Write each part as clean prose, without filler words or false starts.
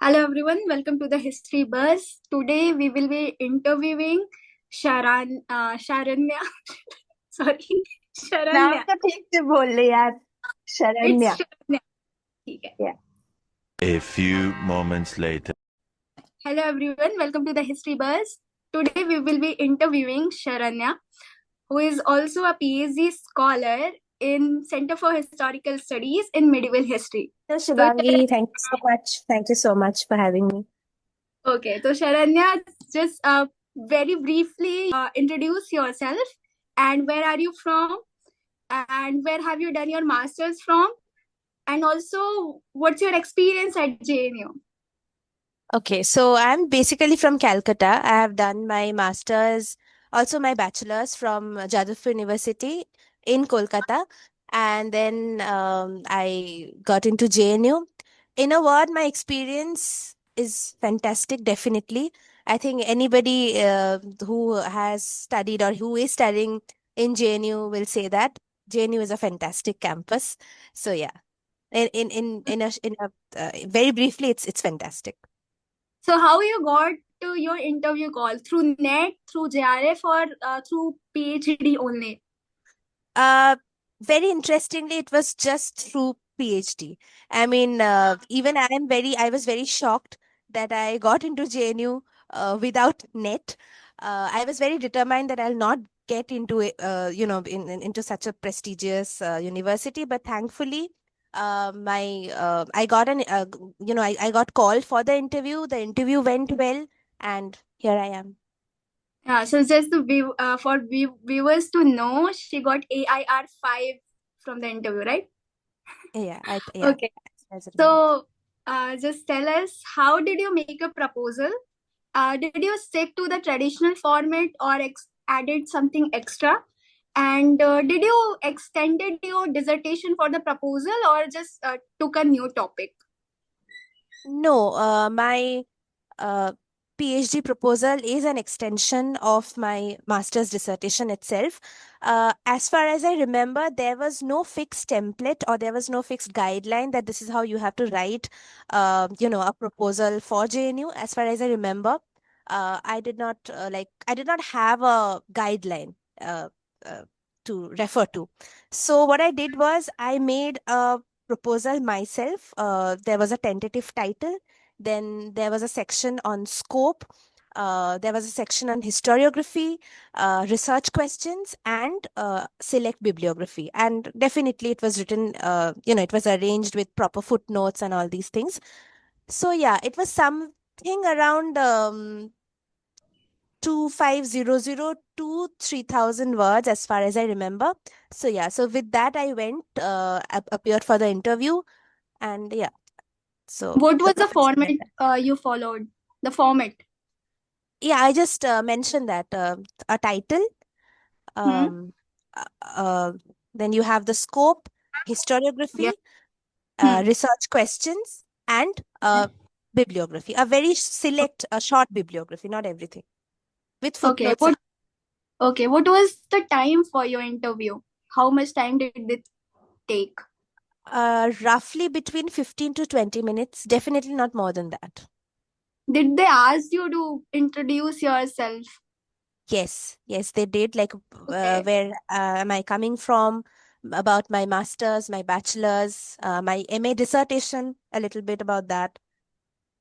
Hello everyone, welcome to the History Buzz. Today we will be interviewing Sharanya. Sorry, नाम Sharanya. तो ठीक से बोल ले यार. It's शरण्या. Sharanya. ठीक है. Yeah. A few moments later. Hello everyone, welcome to the History Buzz. Today we will be interviewing Sharanya, who is also a PhD scholar in Center for Historical Studies in Medieval History. So So Shivangi, thank you so much. Thank you so much for having me. okay, so Sharanya, just very briefly introduce yourself and where are you from and where have you done your master's from, and also what's your experience at JNU? Okay, so I'm basically from Calcutta. I have done my master's, also my bachelor's from Jadavpur University in Kolkata, and then I got into JNU. In a word, my experience is fantastic, definitely. I think anybody who has studied or who is studying in JNU will say that JNU is a fantastic campus. So yeah, very briefly, it's fantastic. So how you got to your interview call? Through net, through JRF, or through PhD only? Uh, Very interestingly, it was just through PhD. I mean, even I was very shocked that I got into JNU without net. I was very determined that I'll not get into it, into such a prestigious university. But thankfully, I got I got called for the interview. The interview went well, and here I am. Yeah, so just to for viewers to know, she got AIR 5 from the interview, right? Yeah. Okay. As I remember. So just tell us, how did you make a proposal? Did you stick to the traditional format or added something extra? And did you extended your dissertation for the proposal or just took a new topic? No, my uh, PhD proposal is an extension of my master's dissertation itself. As far as I remember, there was no fixed template or there was no fixed guideline that this is how you have to write, a proposal for JNU. As far as I remember, I did not have a guideline uh, uh, to refer to. So what I did was I made a proposal myself. There was a tentative title, then there was a section on scope. There was a section on historiography, research questions, and select bibliography. And definitely, it was written, it was arranged with proper footnotes and all these things. So, yeah, it was something around 2500 to 3000 words, as far as I remember. So, yeah, so with that, I went, appeared for the interview, and yeah, so What the was the process format went. you followed? The format. Yeah, I just mentioned that a title, Hmm? um, uh, uh, then you have the scope, historiography, Yeah. Hmm. research questions, and bibliography. A very select, a short bibliography, not everything, with Okay. footnotes. What was the time for your interview? How much time did it take? Roughly between 15 to 20 minutes, definitely not more than that. Did they ask you to introduce yourself? Yes, they did. Like, Okay. where am I coming from? About my master's, my bachelor's, my MA dissertation, a little bit about that.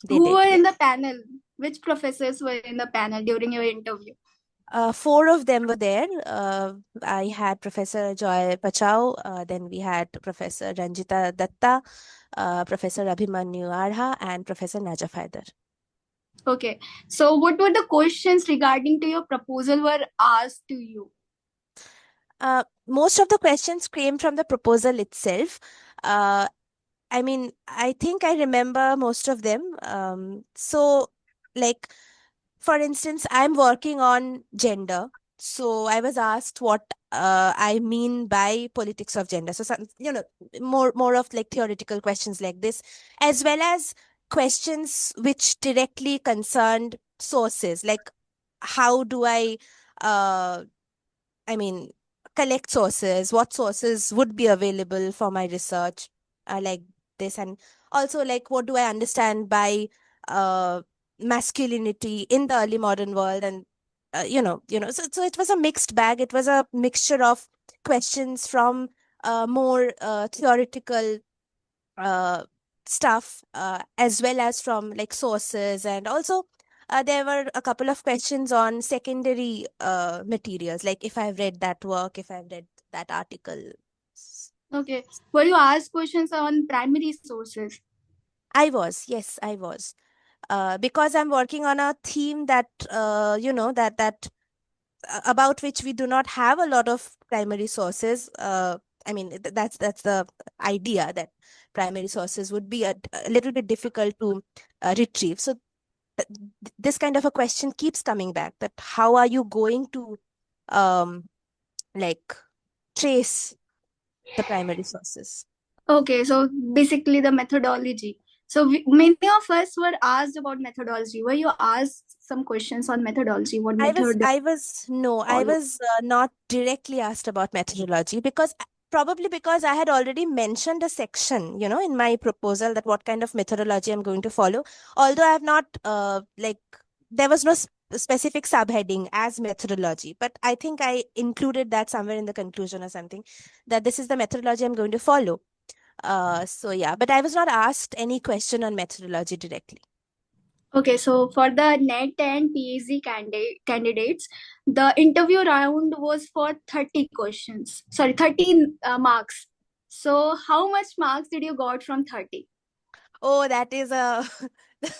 They Who were did, in yes. the panel? Which professors were in the panel during your interview? Four of them were there. I had Professor Joy Pachau, then we had Professor Ranjita Datta, Professor Abhimanyu Arha, and Professor Najaf Haider. Okay. So what were the questions regarding to your proposal were asked to you? Most of the questions came from the proposal itself. Uh, I mean, I think I remember most of them. Like, for instance, I'm working on gender. So I was asked what I mean by politics of gender. So, more of like theoretical questions like this, as well as questions which directly concerned sources, like how do uh, I mean, collect sources, what sources would be available for my research, like this, and also like what do I understand by masculinity in the early modern world, and so it was a mixed bag. It was a mixture of questions from more theoretical uh, stuff, as well as from like sources, and also there were a couple of questions on secondary materials, like if I've read that work, if I've read that article. Okay. Were you asked questions on primary sources? Yes, I was. Because I'm working on a theme that about which we do not have a lot of primary sources. I mean, that's the idea, that primary sources would be a little bit difficult to retrieve. So this kind of a question keeps coming back, that how are you going to um, like trace the primary sources? Okay, so basically the methodology. So many of us were asked about methodology. Were you asked some questions on methodology? What method I follow? was not directly asked about methodology, because probably because I had already mentioned a section, in my proposal, that what kind of methodology I'm going to follow. Although I have not, there was no specific subheading as methodology, but I think I included that somewhere in the conclusion or something, that this is the methodology I'm going to follow. So yeah, but I was not asked any question on methodology directly. Okay, so for the NET and PhD candidates, the interview round was for 30 questions. Sorry, 30 marks. So how much marks did you got from 30? Oh, that is a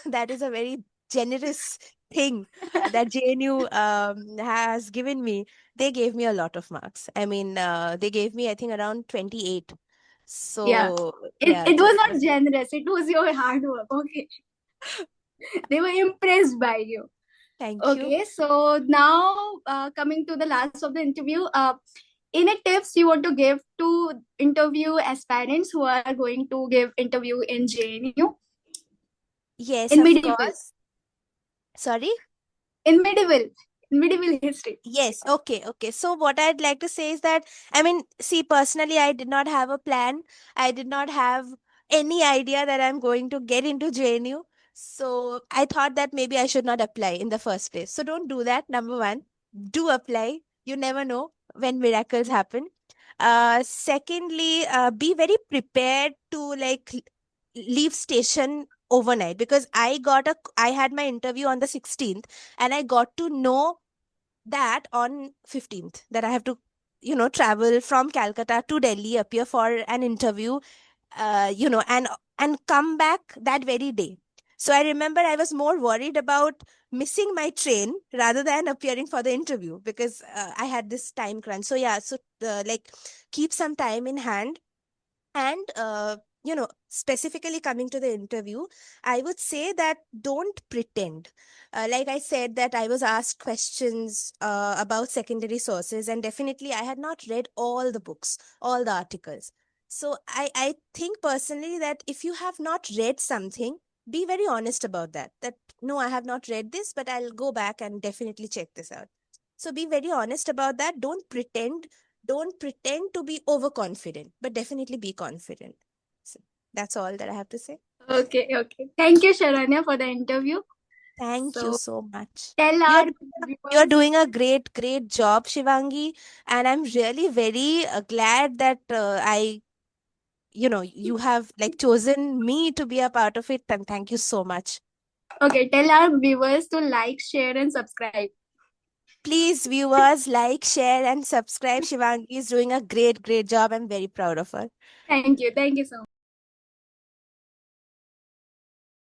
that is a very generous thing that JNU has given me. They gave me a lot of marks. I mean, they gave me, I think, around 28. Yeah. So It, yeah, it was not generous. It was your hard work. Okay. They were impressed by you. thank you. Okay, so now coming to the last of the interview, any tips you want to give to interview aspirants who are going to give interview in JNU Yes, in of medieval, course. Sorry? in medieval, in medieval history? Yes, okay, okay. So what I'd like to say is that, I mean, see, personally, I did not have a plan. I did not have any idea that I'm going to get into JNU. So I thought that maybe I should not apply in the first place. So don't do that. Number one, do apply. You never know when miracles happen. Secondly, be very prepared to leave station overnight, because I had my interview on the 16th, and I got to know that on 15th, that I have to travel from Calcutta to Delhi, appear for an interview, and come back that very day. So I remember I was more worried about missing my train rather than appearing for the interview, because I had this time crunch. So yeah, so keep some time in hand. And specifically coming to the interview, I would say that don't pretend. Like I said, that I was asked questions about secondary sources, and definitely I had not read all the books, all the articles. So I think personally that if you have not read something, be very honest about that. That no, I have not read this, but I'll go back and definitely check this out. So be very honest about that. Don't pretend to be overconfident, but definitely be confident. So that's all that I have to say. Okay, okay. Thank you, Sharanya, for the interview. Thank you So so much. tell You're our doing you're viewers. doing a great job, Shivangi, and I'm really very glad that you have chosen me to be a part of it, and thank you so much. Okay, tell our viewers to like, share, and subscribe. Please, viewers, like, share, and subscribe. Shivangi is doing a great job. I'm very proud of her. Thank you. Thank you so much.